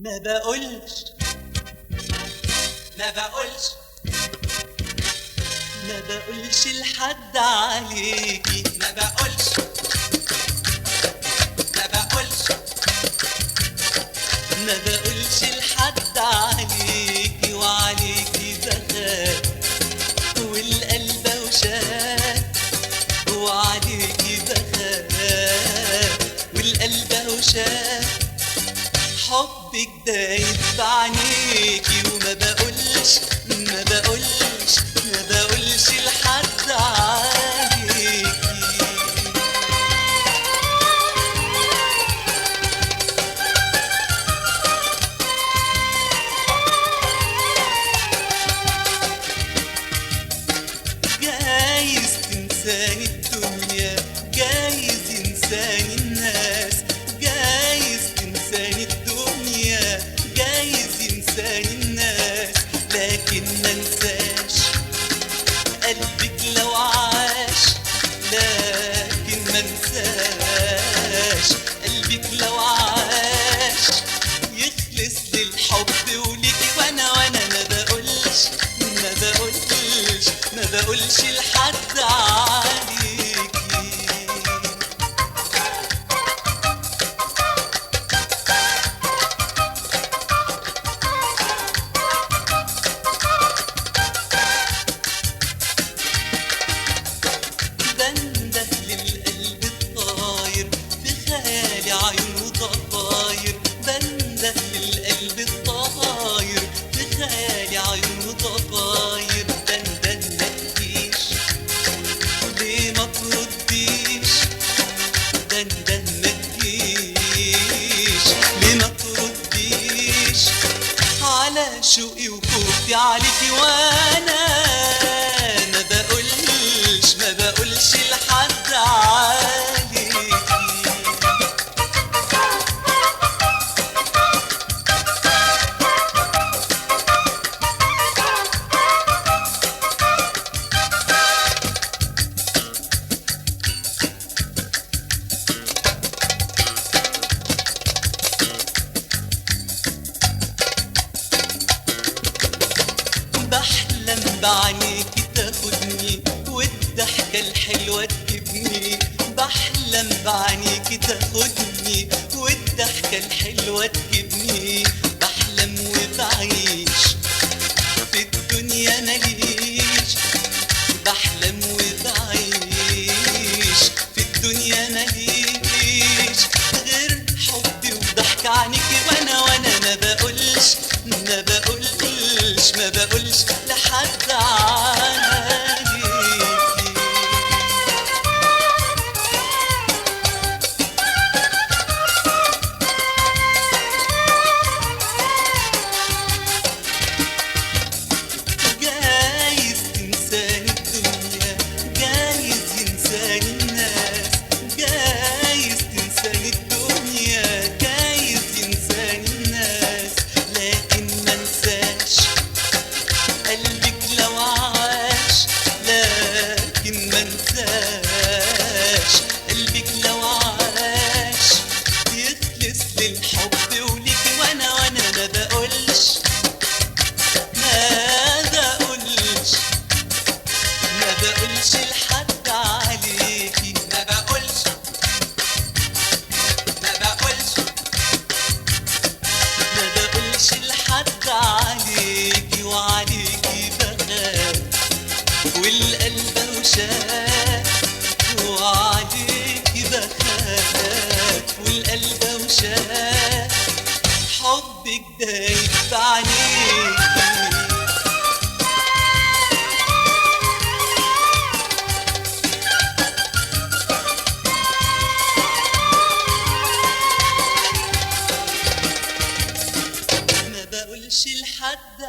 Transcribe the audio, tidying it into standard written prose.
ما بقولش ما بقولش ما بقولش لحد عليكي، ما بقولش ما بقولش ما بقولش لحد عليكي، وعليكي بخاف والقلب وشاف، وعليكي بخاف والقلب وشاف، حبك دايب بعينيكي، وما بقولش ما بقولش ما بقولش لحد عليكي. جايز تنساني الدنيا، جايز ينساني الناس، جايز تنساني الدنيا، جايز ينساني الناس، لكن منساش قلبك لو عاش، لكن منساش قلبك لو عاش، يخلص للحب وليكي، وانا ما بقولش ما بقولش ما بقولش لحد عليكي. بنده للقلب الطاير في خيالي عيونه ضفاير، بنده للقلب الطاير في خيالي عيونه ضفاير، بنده ما تجيش ليه ما ترديش، بنده ما تجيش ليه ما ترديش على شوقي وخوفي عليكي، وانا ما بقولش ما بقولش لحد عليكي. بحلم بعينيكي تاخدني والضحكة الحلوة تجيبني، بحلم بعينيكي تاخدني والضحكة الحلوة تجيبني، بحلم وبعيش في الدنيا ماليش، بحلم وبعيش في الدنيا ماليش غير حبي وضحك عنيكي، وانا ما بقولش ما بقولش ما بقولش لحد عليكي. جايز تنساني الدنيا، جايز ينساني الناس، جايز تنساني الدنيا، جايز ينساني الناس، لكن منساش قلبك لو عاش، لكن منساش قلبك لو عاش، يخلص للحب وليكي، وانا ما بقولش ما بقولش ما بقولش لحد عليكي، ما بقولش ما بقولش ما بقولش لحد عليكي، وعليكي بخاف والقلب وشاف، وعليكي بخاف والقلب وشاف، حبك دايب بعينيكي. ما بقولش لحد